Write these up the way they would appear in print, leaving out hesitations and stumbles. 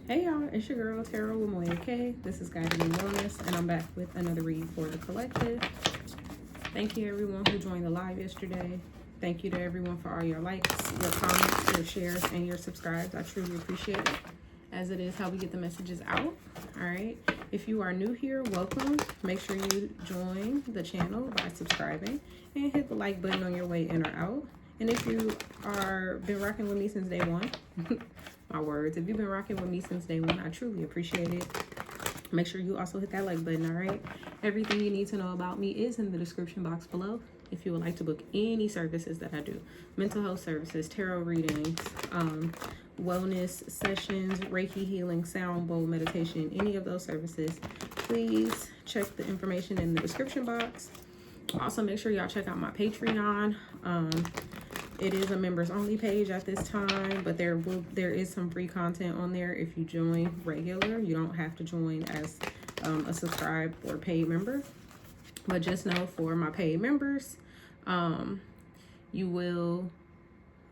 Hey y'all, it's your girl Tara with Moya and I. This is Guiding Wellness, and I'm back with another read for the collective. Thank you everyone who joined the live yesterday. Thank you to everyone for all your likes, your comments, your shares, and your subscribes. I truly appreciate it, as it is how we get the messages out. All right. If you are new here, welcome. Make sure you join the channel by subscribing and hit the like button on your way in or out. And if you are been rocking with me since day one, my words, if you've been rocking with me since day one, I truly appreciate it. Make sure you also hit that like button, all right? Everything you need to know about me is in the description box below. If you would like to book any services that I do, mental health services, tarot readings, wellness sessions, Reiki healing, sound bowl meditation, any of those services, please check the information in the description box. Also, make sure y'all check out my Patreon. It is a members only page at this time, but there is some free content on there if you join regular. You don't have to join as a subscribed or paid member, but just know for my paid members, you will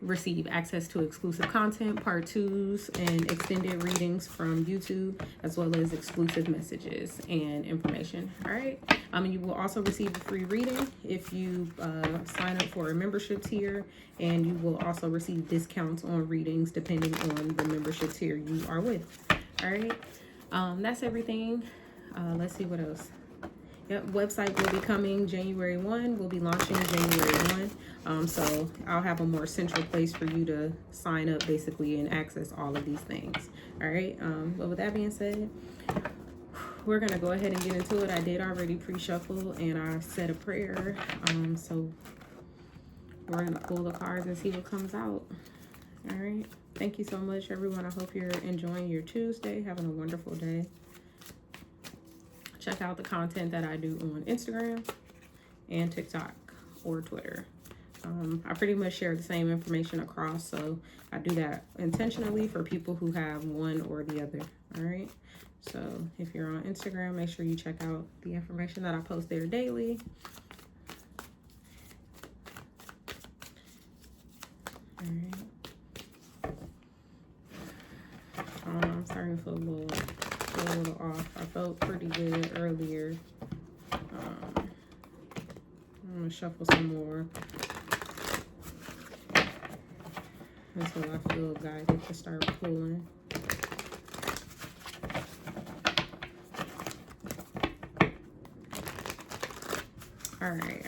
receive access to exclusive content, part 2s, and extended readings from YouTube, as well as exclusive messages and information. All right. You will also receive a free reading if you sign up for a membership tier, and you will also receive discounts on readings depending on the membership tier you are with. All right. That's everything. Let's see what else. Yep, website will be coming January 1. We'll be launching January 1. So I'll have a more central place for you to sign up basically and access all of these things. All right. But with that being said, we're going to go ahead and get into it. I did already pre-shuffle and I said a prayer. So we're going to pull the cards and see what comes out. All right. Thank you so much, everyone. I hope you're enjoying your Tuesday, having a wonderful day. Check out the content that I do on Instagram and TikTok or Twitter. I pretty much share the same information across, so I do that intentionally for people who have one or the other. All right. So if you're on Instagram, make sure you check out the information that I post there daily. All right. I'm starting to feel a little off. I felt pretty good earlier. I'm gonna shuffle some more until I feel guided to start pulling. All right.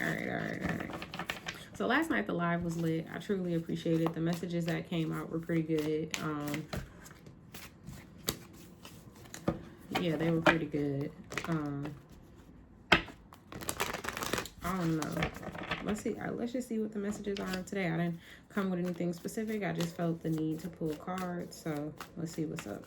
So last night the live was lit. I truly appreciate it. The messages that came out were pretty good. Yeah, they were pretty good. I don't know. Let's see. Let's just see what the messages are today. I didn't come with anything specific. I just felt the need to pull cards. So let's see what's up.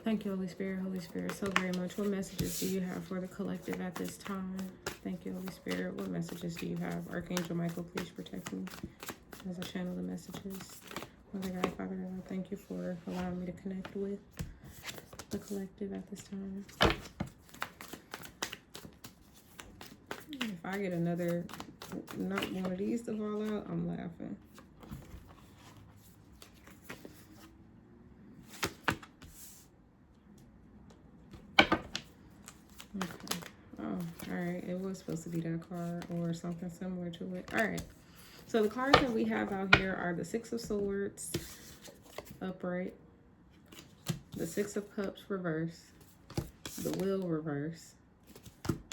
Thank you, Holy Spirit. Holy Spirit, so very much. What messages do you have for the collective at this time? Thank you, Holy Spirit. What messages do you have? Archangel Michael, please protect me as I channel the messages. Mother God, Father God, thank you for allowing me to connect with the collective at this time. If I get another, not one of these to fall out, I'm laughing. Okay. Oh, all right. It was supposed to be that card or something similar to it. All right. So the cards that we have out here are the Six of Swords upright, the Six of Cups reverse, the Wheel reverse,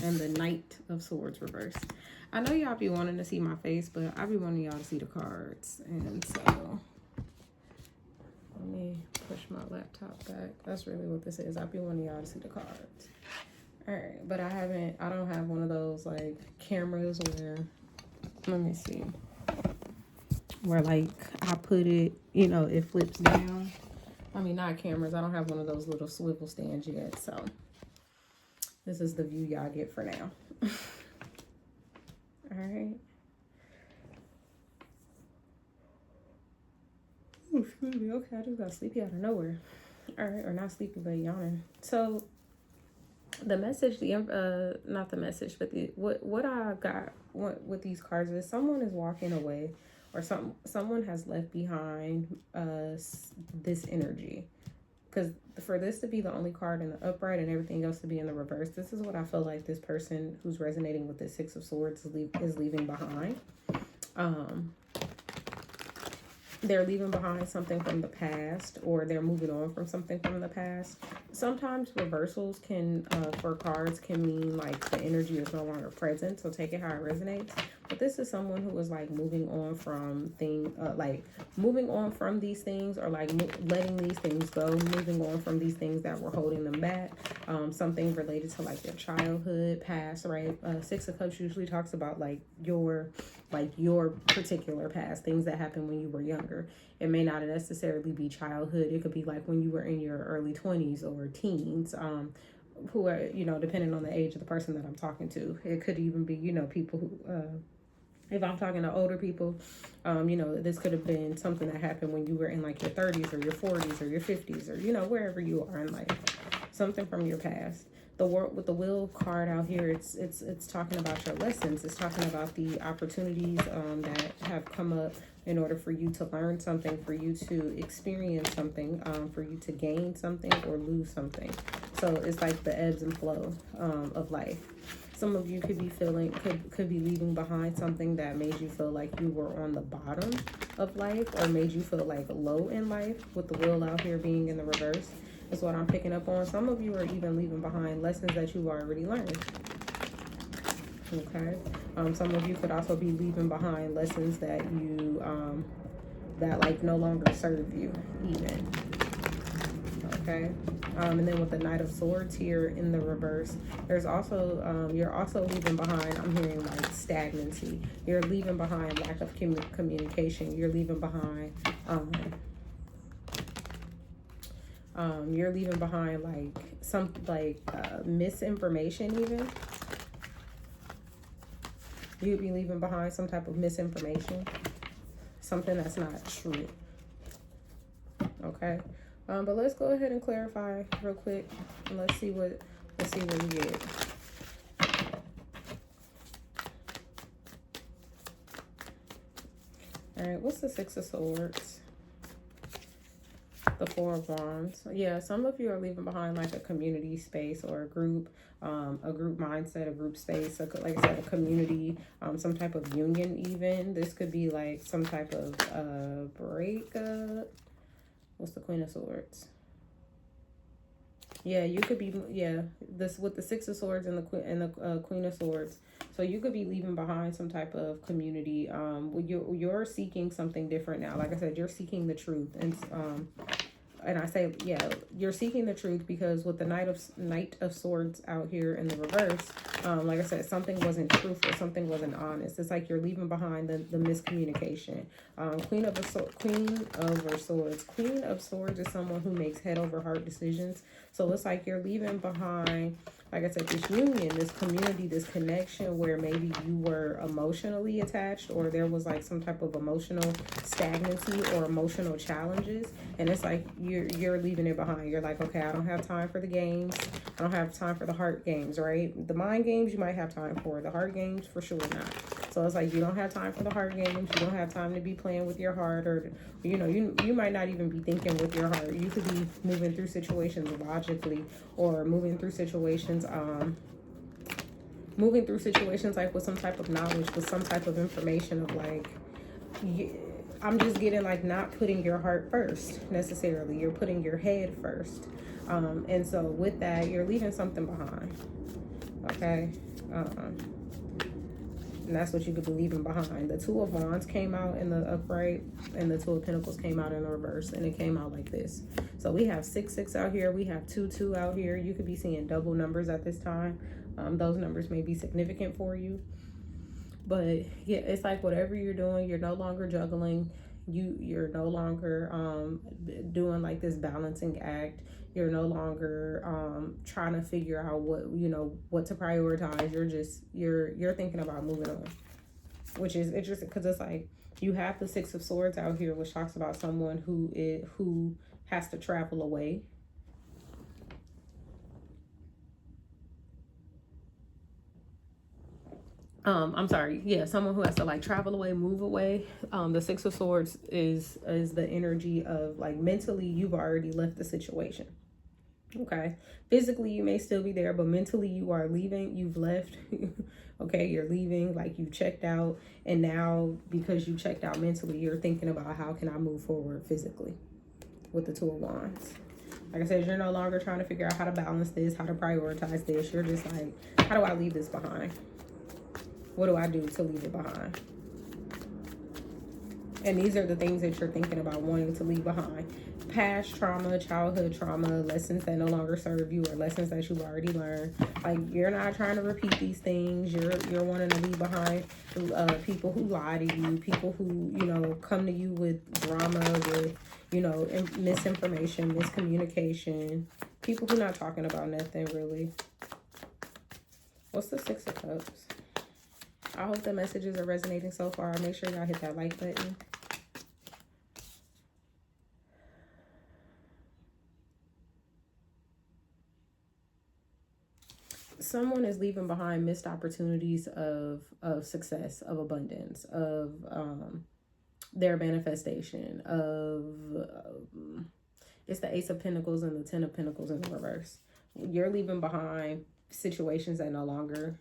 and the Knight of Swords reverse. I know y'all be wanting to see my face, but I be wanting y'all to see the cards. And so let me push my laptop back. That's really what this is. I be wanting y'all to see the cards. All right, but I don't have one of those like cameras where, let me see, where like I put it, you know, it flips down. I mean, not cameras. I don't have one of those little swivel stands yet. So this is the view y'all get for now. All right. Ooh, excuse me. Okay, I just got sleepy out of nowhere. All right, or not sleepy, but yawning. So the message, not the message, but what I got with these cards is someone is walking away or someone has left behind this energy. Because for this to be the only card in the upright and everything else to be in the reverse, this is what I feel like this person who's resonating with the Six of Swords is leaving behind. They're leaving behind something from the past, or they're moving on from something from the past. Sometimes reversals can, for cards, can mean like the energy is no longer present, so take it how it resonates. But this is someone who is like moving on from moving on from these things, or like letting these things go, moving on from these things that were holding them back. Something related to like their childhood past, right? Six of Cups usually talks about like your particular past, things that happened when you were younger. It may not necessarily be childhood. It could be like when you were in your early 20s or teens, who are, depending on the age of the person that I'm talking to. It could even be, people who, if I'm talking to older people, this could have been something that happened when you were in like your 30s or your 40s or your 50s, or, wherever you are in life, something from your past. The world with the Wheel card out here, it's talking about your lessons. It's talking about the opportunities that have come up in order for you to learn something, for you to experience something, for you to gain something or lose something. So it's like the ebbs and flow of life. Some of you could be could be leaving behind something that made you feel like you were on the bottom of life, or made you feel like low in life, with the Wheel out here being in the reverse. Is what I'm picking up on. Some of you are even leaving behind lessons that you've already learned. Okay. Some of you could also be leaving behind lessons that you that like no longer serve you even. Okay. And then with the Knight of Swords here in the reverse, there's also you're also leaving behind, I'm hearing like stagnancy. You're leaving behind lack of communication. You're leaving behind you're leaving behind misinformation even. You'd be leaving behind some type of misinformation, something that's not true. Okay. But let's go ahead and clarify real quick, and let's see what we get. All right, what's the Six of Swords? The Four of Wands. Yeah, some of you are leaving behind like a community space or a group mindset, a group space, like I said, a community, some type of union even. This could be like some type of breakup. What's the Queen of Swords? Yeah, you could be, this with the Six of Swords and the Queen of Swords. So you could be leaving behind some type of community. You're seeking something different now. Like I said, you're seeking the truth, and I say, you're seeking the truth because with the Knight of Swords out here in the reverse, like I said, something wasn't truthful, something wasn't honest. It's like you're leaving behind the miscommunication. Queen of Swords. Queen of Swords is someone who makes head over heart decisions. So it's like you're leaving behind, like I said, this union, this community, this connection where maybe you were emotionally attached, or there was like some type of emotional stagnancy or emotional challenges. And it's like you're leaving it behind. You're like, okay, I don't have time for the games. I don't have time for the heart games, right? The mind games you might have time for. The heart games, for sure not. So it's like you don't have time for the heart games. You don't have time to be playing with your heart, or, you might not even be thinking with your heart. You could be moving through situations logically, or moving through situations like with some type of knowledge, with some type of information of like, I'm just getting like not putting your heart first necessarily. You're putting your head first. And so with that, you're leaving something behind. Okay. And that's what you could be leaving behind. The Two of Wands came out in the upright, and the Two of Pentacles came out in the reverse, and it came out like this. So we have 6-6 out here. We have 2-2 out here. You could be seeing double numbers at this time. Those numbers may be significant for you. But yeah, it's like whatever you're doing, you're no longer juggling. You're no longer doing like this balancing act. You're no longer trying to figure out what to prioritize. You're thinking about moving on, which is interesting because it's like you have the Six of Swords out here, which talks about someone who has to travel away. I'm sorry, yeah, someone who has to like travel away, move away. The Six of Swords is the energy of like mentally you've already left the situation. Okay, physically you may still be there, but mentally you are leaving. You've left. Okay, you're leaving, like you checked out, and now because you checked out mentally, you're thinking about how can I move forward physically with the Two of Wands. Like I said, you're no longer trying to figure out how to balance this, how to prioritize this. You're just like, how do I leave this behind? What do I do to leave it behind? And these are the things that you're thinking about wanting to leave behind. Past trauma, childhood trauma, lessons that no longer serve you, or lessons that you've already learned. Like, you're not trying to repeat these things. You're wanting to leave behind people who lie to you, people who, you know, come to you with drama, with, you know, misinformation, miscommunication. People who not talking about nothing, really. What's the Six of Cups? I hope the messages are resonating so far. Make sure y'all hit that like button. Someone is leaving behind missed opportunities of success, of abundance, of their manifestation, of it's the Ace of Pentacles and the Ten of Pentacles in the reverse. You're leaving behind situations that no longer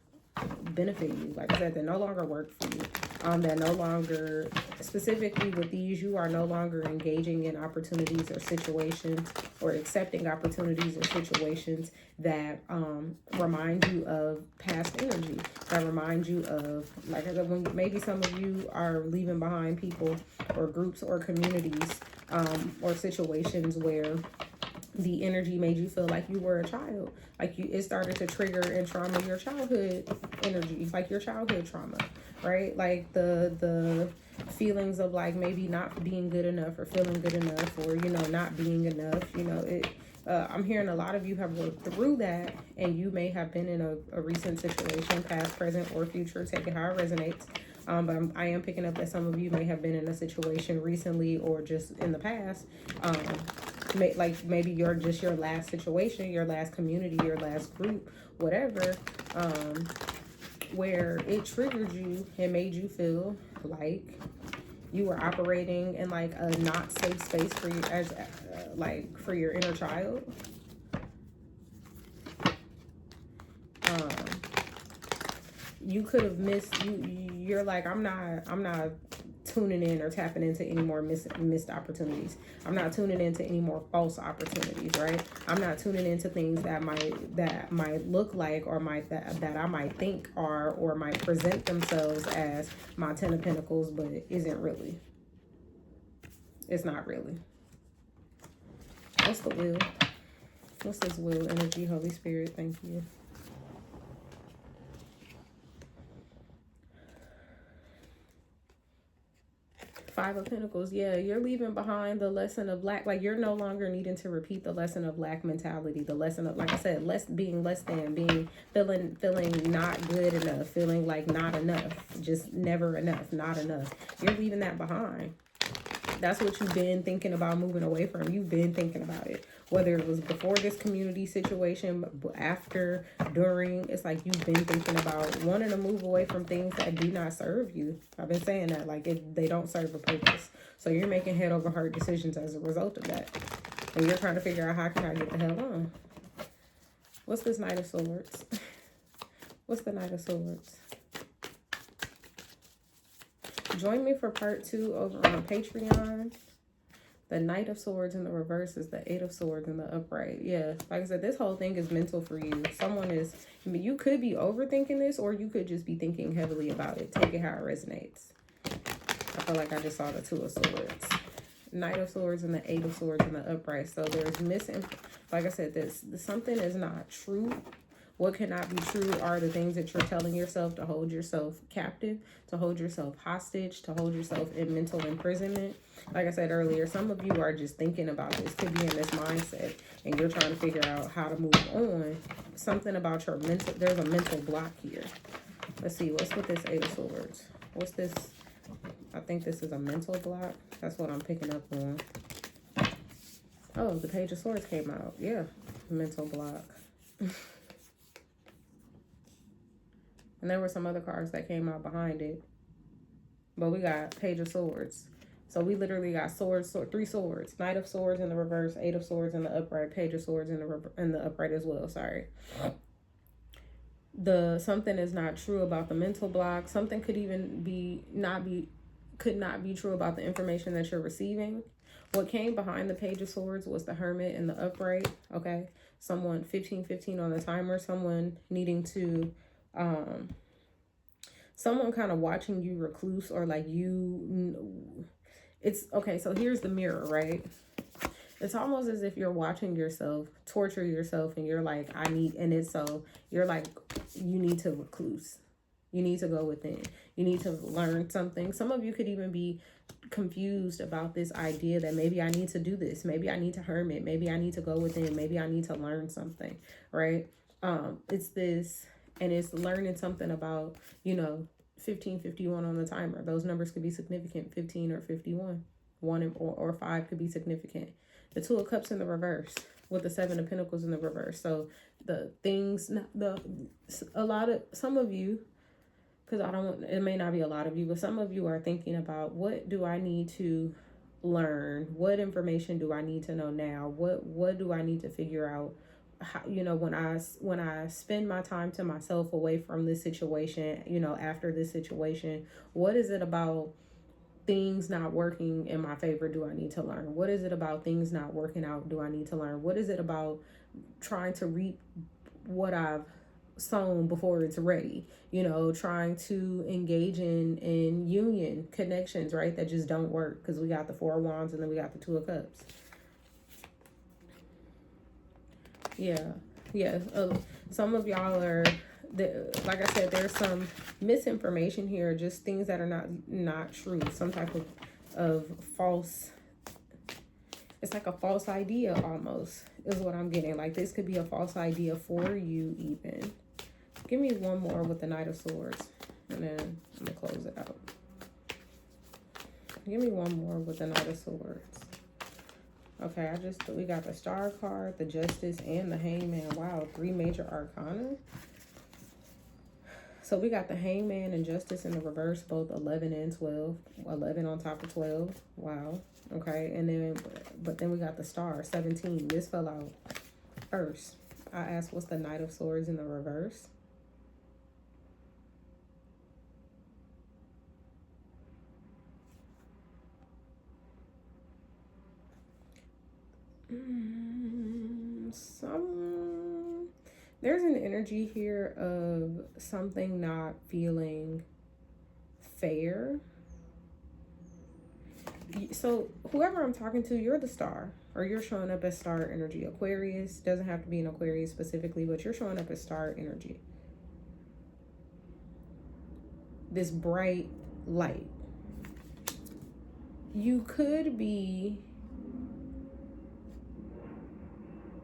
benefit you. Like I said, that no longer work for you. That no longer, specifically with these, you are no longer engaging in opportunities or situations, or accepting opportunities or situations that remind you of past energy, that remind you of, like I said, when maybe some of you are leaving behind people or groups or communities or situations where the energy made you feel like you were a child. Like it started to trigger and trauma your childhood energy, like your childhood trauma, right? Like the feelings of like maybe not being good enough, or feeling good enough, or, you know, not being enough. You know, I'm hearing a lot of you have worked through that, and you may have been in a recent situation, past, present, or future, take it how it resonates. But I am picking up that some of you may have been in a situation recently or just in the past, like maybe your last situation, your last community, your last group, whatever, where it triggered you and made you feel like you were operating in like a not safe space for you, as like for your inner child. You could have missed, you're like, I'm not tuning in or tapping into any more missed opportunities. I'm not tuning into any more false opportunities, right? I'm not tuning into things that might look like, or that I might think are, or might present themselves as my Ten of Pentacles, but it isn't really. It's not really. What's the Wheel? What's this Wheel energy? Holy Spirit, thank you. Five of Pentacles. Yeah, you're leaving behind the lesson of lack. Like, you're no longer needing to repeat the lesson of lack mentality. The lesson of, like I said, being less than, feeling not good enough, feeling like not enough, just never enough, not enough. You're leaving that behind. That's what you've been thinking about moving away from. You've been thinking about it. Whether it was before this community situation, after, during, it's like you've been thinking about wanting to move away from things that do not serve you. I've been saying that, like they don't serve a purpose. So you're making head over heart decisions as a result of that. And you're trying to figure out, how can I get the hell on? What's this Knight of Swords? What's the Knight of Swords? Join me for part 2 over on Patreon. The Knight of Swords in the reverse is the Eight of Swords in the upright. Yeah, like I said, this whole thing is mental for you. You could be overthinking this, or you could just be thinking heavily about it. Take it how it resonates. I feel like I just saw the Two of Swords. Knight of Swords and the Eight of Swords in the upright. So there's like I said, something is not true. What cannot be true are the things that you're telling yourself to hold yourself captive, to hold yourself hostage, to hold yourself in mental imprisonment. Like I said earlier, some of you are just thinking about this, could be in this mindset, and you're trying to figure out how to move on. Something about your mental, there's a mental block here. Let's see, what's with this Eight of Swords? What's this? I think this is a mental block. That's what I'm picking up on. Oh, the Page of Swords came out. Yeah, mental block. And there were some other cards that came out behind it. But we got Page of Swords. So we literally got swords, 3 swords. Knight of Swords in the reverse, 8 of Swords in the upright, Page of Swords in the upright as well. Sorry. Something is not true about the mental block. Something could even could not be true about the information that you're receiving. What came behind the Page of Swords was the Hermit in the upright. Okay. Someone 15 on the timer. Someone needing to someone kind of watching you recluse, or like it's okay. So here's the mirror, right? It's almost as if you're watching yourself torture yourself, and you're like, you're like, you need to recluse. You need to go within. You need to learn something. Some of you could even be confused about this idea that maybe I need to do this. Maybe I need to hermit. Maybe I need to go within. Maybe I need to learn something, right? It's this, and it's learning something about, 1551 on the timer. Those numbers could be significant, 15 or 51. 1 or 5 could be significant. The 2 of Cups in the reverse with the 7 of Pentacles in the reverse. So some of you, because it may not be a lot of you, but some of you are thinking about, what do I need to learn? What information do I need to know now? What do I need to figure out? How, when I spend my time to myself away from this situation, after this situation, what is it about things not working in my favor do I need to learn? What is it about things not working out do I need to learn? What is it about trying to reap what I've sown before it's ready? Trying to engage in union connections, right, that just don't work, because we got the 4 of Wands and then we got the 2 of Cups. Yeah. Some of y'all are, like I said, there's some misinformation here, just things that are not true. Some type of false, it's like a false idea almost, is what I'm getting. Like, this could be a false idea for you even. Give me one more with the Knight of Swords, and then I'm gonna close it out. Give me one more with the Knight of Swords. Okay, we got the Star card, the Justice, and the Hangman. Wow, 3 major arcana. So we got the Hangman and Justice in the reverse, both 11 and 12. 11 on top of 12. Wow. Okay, but then we got the Star, 17. This fell out first. I asked, what's the Knight of Swords in the reverse? There's an energy here of something not feeling fair. So whoever I'm talking to, you're the Star, or you're showing up as Star energy. Aquarius, doesn't have to be an Aquarius specifically, but you're showing up as Star energy. This bright light. You could be...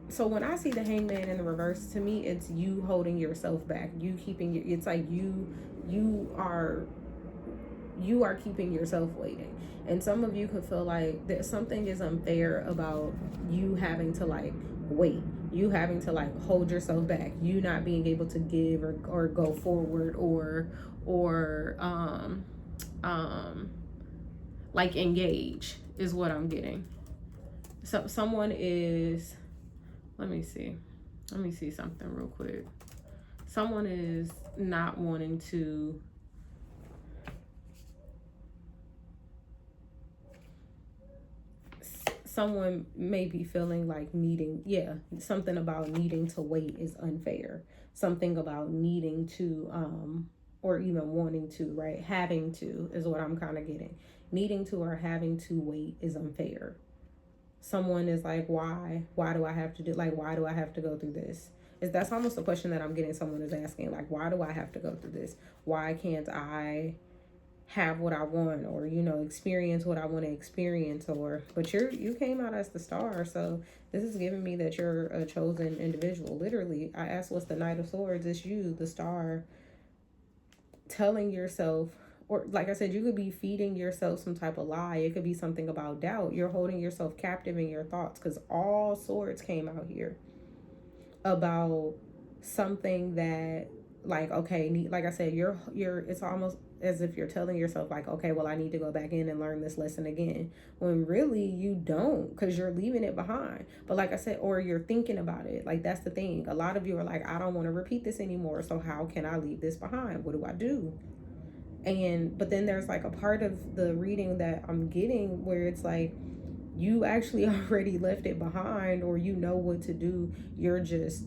So when I see the Hangman in the reverse, to me, it's you holding yourself back. It's like you are keeping yourself waiting. And some of you could feel like that something is unfair about you having to like wait. You having to like hold yourself back. You not being able to give or go forward or like engage is what I'm getting. So someone is... Let me see something real quick. Someone is not wanting to... Someone may be feeling like something about needing to wait is unfair. Something about needing to, or even wanting to, right? Having to is what I'm kind of getting. Needing to or having to wait is unfair. Someone is like, why do I have to why do I have to go through this? That's almost the question that I'm getting. Someone is asking, like, why do I have to go through this? Why can't I have what I want, or experience what I want to experience? But you came out as the Star, so this is giving me that you're a chosen individual. Literally, I asked, what's the Knight of Swords? It's you, the Star, telling yourself, or like I said, you could be feeding yourself some type of lie. It could be something about doubt. You're holding yourself captive in your thoughts, because all swords came out here about something that, like, okay, like I said, you're it's almost as if you're telling yourself like, okay, well, I need to go back in and learn this lesson again, when really you don't, because you're leaving it behind. But like I said, or you're thinking about it. Like, that's the thing. A lot of you are like, I don't want to repeat this anymore, so how can I leave this behind? What do I do? But then there's like a part of the reading that I'm getting where it's like, you actually already left it behind, or you know what to do. You're just,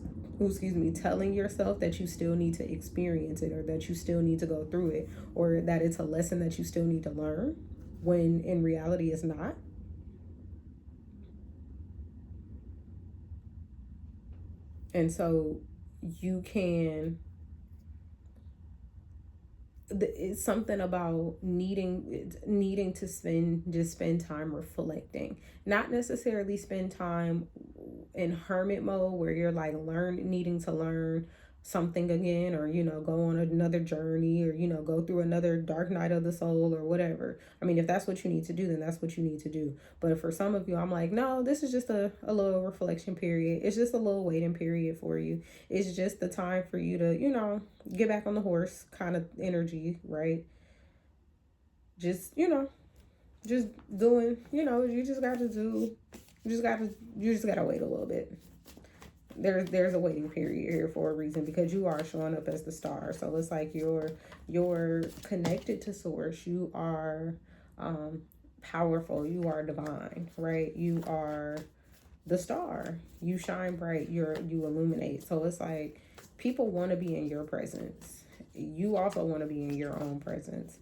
telling yourself that you still need to experience it, or that you still need to go through it, or that it's a lesson that you still need to learn, when in reality it's not. And so you can, it's something about needing to spend time reflecting, not necessarily spend time in hermit mode where you're like needing to learn something again, or go on another journey, or go through another dark night of the soul, or whatever. I mean, if that's what you need to do, then that's what you need to do. But for some of you, I'm like, no, this is just a little reflection period. It's just a little waiting period for you. It's just the time for you to get back on the horse kind of energy, right? Just just doing, you just gotta wait a little bit. There's a waiting period here for a reason, because you are showing up as the star. So it's like you're connected to source. You are powerful. You are divine, right? You are the star. You shine bright. You illuminate. So it's like people want to be in your presence. You also want to be in your own presence.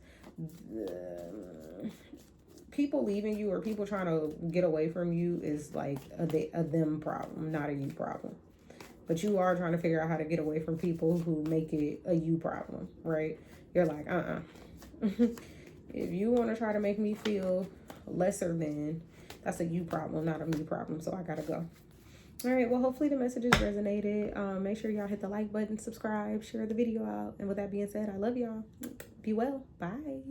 People leaving you, or people trying to get away from you, is like a them problem, not a you problem. But you are trying to figure out how to get away from people who make it a you problem, right? You're like, if you want to try to make me feel lesser than, that's a you problem, not a me problem. So I gotta go. All right, well, hopefully the messages resonated. Make sure y'all hit the like button, subscribe, share the video out. And with that being said, I love y'all. Be well. Bye.